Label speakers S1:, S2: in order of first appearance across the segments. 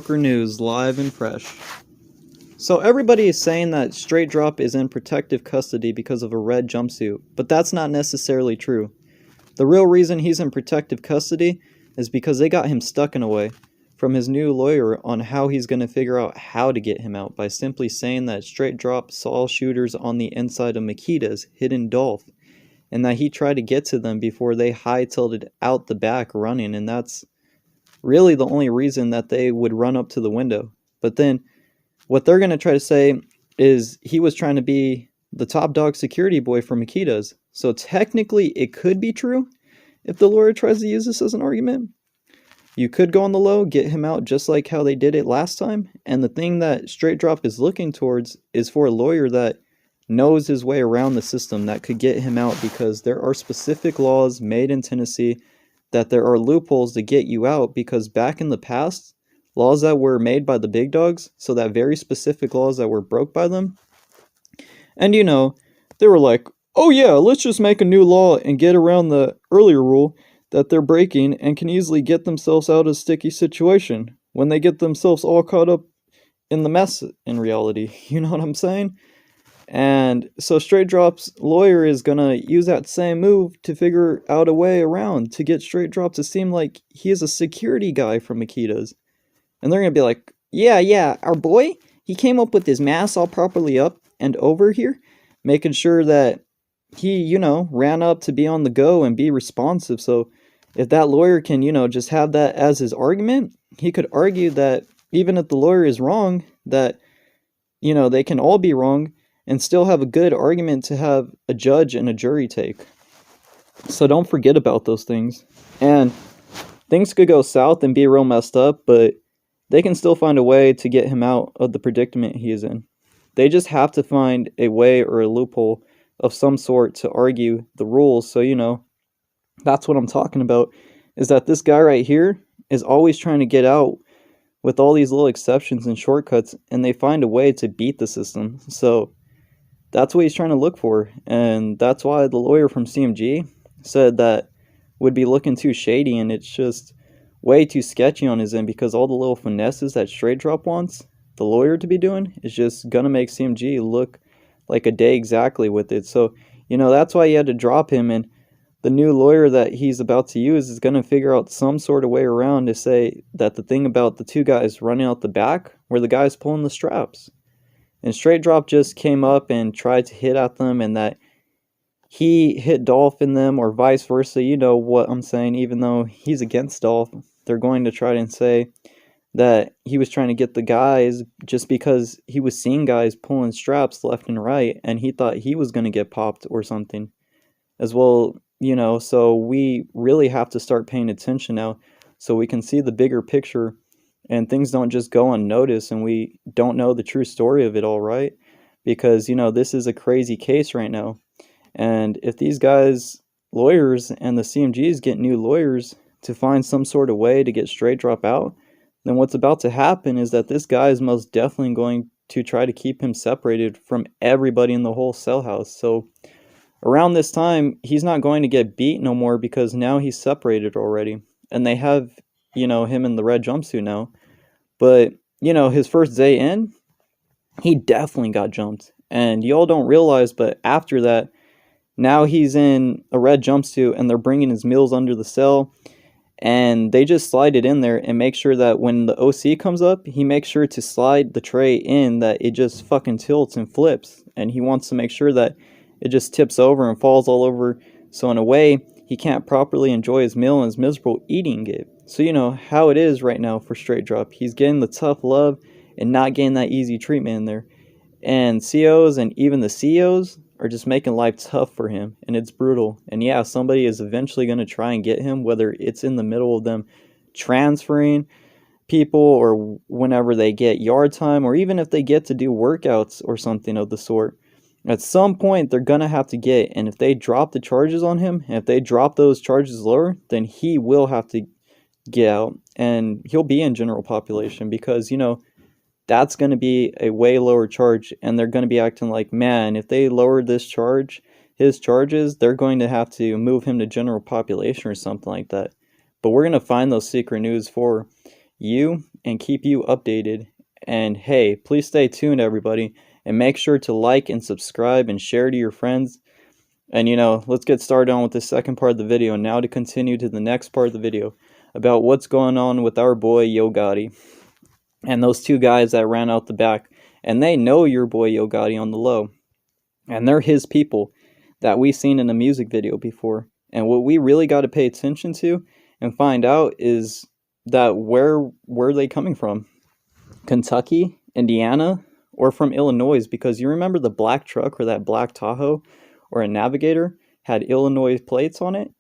S1: News live and fresh. So everybody is saying that Str8Drop is in protective custody because of a red jumpsuit, but that's not necessarily true. The real reason he's in protective custody is because they got him stuck in a way from his new lawyer on how he's going to figure out how to get him out by simply saying that Str8Drop saw shooters on the inside of Makedas hidden Dolph, and that he tried to get to them before they hightailed out the back running, and that's really the only reason that they would run up to the window. But then what they're going to try to say is he was trying to be the top dog security boy for Makedas. So technically it could be true if the lawyer tries to use this as an argument. You could go on the low, get him out just like how they did it last time. And the thing that Str8Drop is looking towards is for a lawyer that knows his way around the system that could get him out, because there are specific laws made in Tennessee that there are loopholes to get you out, because back in the past, laws that were made by the big dogs, so that very specific laws that were broke by them, and they were like, oh yeah, let's just make a new law and get around the earlier rule that they're breaking and can easily get themselves out of a sticky situation when they get themselves all caught up in the mess in reality. You know what I'm saying? And so Str8Drop's lawyer is going to use that same move to figure out a way around to get Str8Drop to seem like he is a security guy from Makedas. And they're going to be like, yeah, our boy, he came up with his mask all properly up and over here, making sure that he, ran up to be on the go and be responsive. So if that lawyer can, just have that as his argument, he could argue that even if the lawyer is wrong, that, they can all be wrong and still have a good argument to have a judge and a jury take. So don't forget about those things. And things could go south and be real messed up, but they can still find a way to get him out of the predicament he is in. They just have to find a way or a loophole of some sort to argue the rules. So, that's what I'm talking about, is that this guy right here is always trying to get out with all these little exceptions and shortcuts, and they find a way to beat the system. So that's what he's trying to look for, and that's why the lawyer from CMG said that would be looking too shady, and it's just way too sketchy on his end, because all the little finesses that Str8Drop wants the lawyer to be doing is just gonna make CMG look like a day exactly with it. So, that's why he had to drop him, and the new lawyer that he's about to use is gonna figure out some sort of way around to say that the thing about the two guys running out the back were the guys pulling the straps. And Str8Drop just came up and tried to hit at them, and that he hit Dolph in them, or vice versa. You know what I'm saying? Even though he's against Dolph, they're going to try and say that he was trying to get the guys just because he was seeing guys pulling straps left and right, and he thought he was going to get popped or something as well. So we really have to start paying attention now so we can see the bigger picture, and things don't just go unnoticed and we don't know the true story of it all, right? Because, this is a crazy case right now. And if these guys, lawyers, and the CMGs get new lawyers to find some sort of way to get Str8Drop out, then what's about to happen is that this guy is most definitely going to try to keep him separated from everybody in the whole cell house. So around this time, he's not going to get beat no more, because now he's separated already. And they have, him in the red jumpsuit now. But, his first day in, he definitely got jumped. And y'all don't realize, but after that, now he's in a red jumpsuit and they're bringing his meals under the cell. And they just slide it in there and make sure that when the OC comes up, he makes sure to slide the tray in, that it just fucking tilts and flips. And he wants to make sure that it just tips over and falls all over. So in a way, he can't properly enjoy his meal and is miserable eating it. So you know how it is right now for Str8Drop. He's getting the tough love and not getting that easy treatment in there. And COs and even the CEOs are just making life tough for him, and it's brutal. And yeah, somebody is eventually going to try and get him, whether it's in the middle of them transferring people, or whenever they get yard time, or even if they get to do workouts or something of the sort. At some point, they're going to have to get, and if they drop the charges on him, and if they drop those charges lower, then he will have to get out, and he'll be in general population, because, that's going to be a way lower charge, and they're going to be acting like, man, if they lower this charge, his charges, they're going to have to move him to general population or something like that. But we're going to find those secret news for you, and keep you updated. And hey, please stay tuned, everybody, and make sure to like and subscribe and share to your friends. And let's get started on with the second part of the video. Now to continue to the next part of the video about what's going on with our boy Yo Gotti and those two guys that ran out the back. And they know your boy Yo Gotti on the low. And they're his people that we've seen in a music video before. And what we really got to pay attention to and find out is that where are they coming from? Kentucky, Indiana, or from Illinois? Because you remember the black truck or that black Tahoe or a Navigator had Illinois plates on it,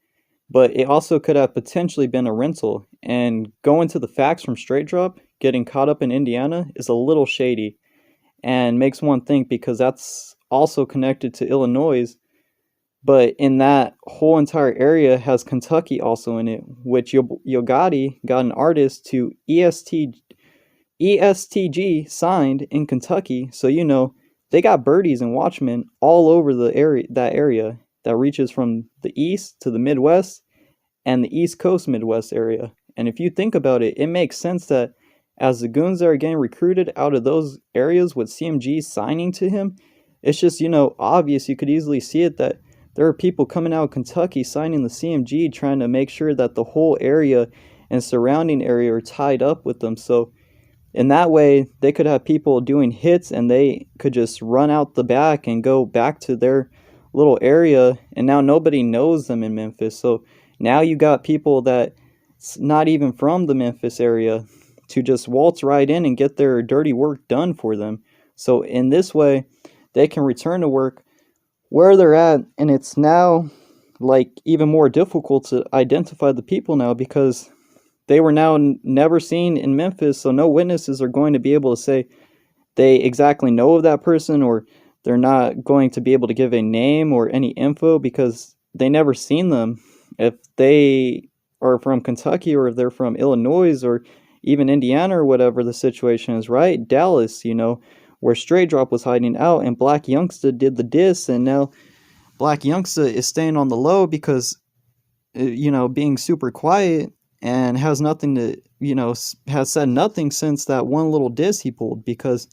S1: but it also could have potentially been a rental. And going to the facts from Str8Drop, getting caught up in Indiana is a little shady and makes one think, because that's also connected to Illinois, but in that whole entire area has Kentucky also in it, which Yo Gotti got an artist to ESTG signed in Kentucky. So they got birdies and watchmen all over the area that reaches from the east to the Midwest and the East Coast Midwest area. And if you think about it, it makes sense that as the goons that are getting recruited out of those areas with CMG signing to him, it's just, obvious. You could easily see it that there are people coming out of Kentucky signing the CMG, trying to make sure that the whole area and surrounding area are tied up with them. So in that way, they could have people doing hits and they could just run out the back and go back to their little area. And now nobody knows them in Memphis. So now you got people that's not even from the Memphis area to just waltz right in and get their dirty work done for them. So in this way, they can return to work where they're at, and it's now like even more difficult to identify the people now, because they were now never seen in Memphis, so no witnesses are going to be able to say they exactly know of that person, or they're not going to be able to give a name or any info because they never seen them. If they are from Kentucky, or if they're from Illinois, or even Indiana, or whatever the situation is, right? Dallas, where Str8Drop was hiding out, and Black Youngsta did the diss, and now Black Youngsta is staying on the low because, being super quiet and has nothing to, has said nothing since that one little diss he pulled, because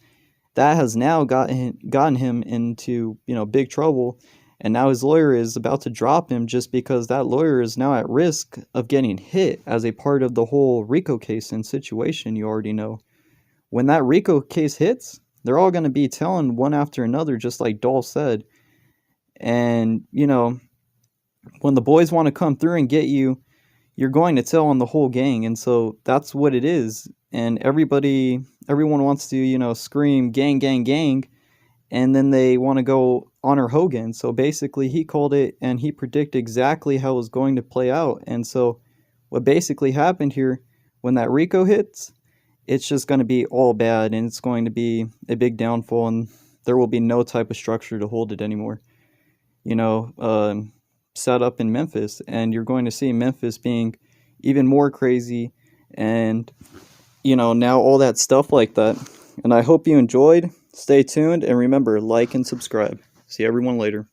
S1: that has now gotten him into, big trouble. And now his lawyer is about to drop him just because that lawyer is now at risk of getting hit as a part of the whole RICO case and situation. You already know. When that RICO case hits, they're all going to be telling one after another, just like Dolph said. And, when the boys want to come through and get you, you're going to tell on the whole gang. And so that's what it is. And everyone wants to, scream gang, gang, gang. And then they want to go honor Hogan. So basically he called it and he predicted exactly how it was going to play out. And so what basically happened here, when that RICO hits, it's just going to be all bad, and it's going to be a big downfall, and there will be no type of structure to hold it anymore. Set up in Memphis, and you're going to see Memphis being even more crazy, and now all that stuff like that. And I hope you enjoyed. Stay tuned, and remember, like and subscribe. See everyone later.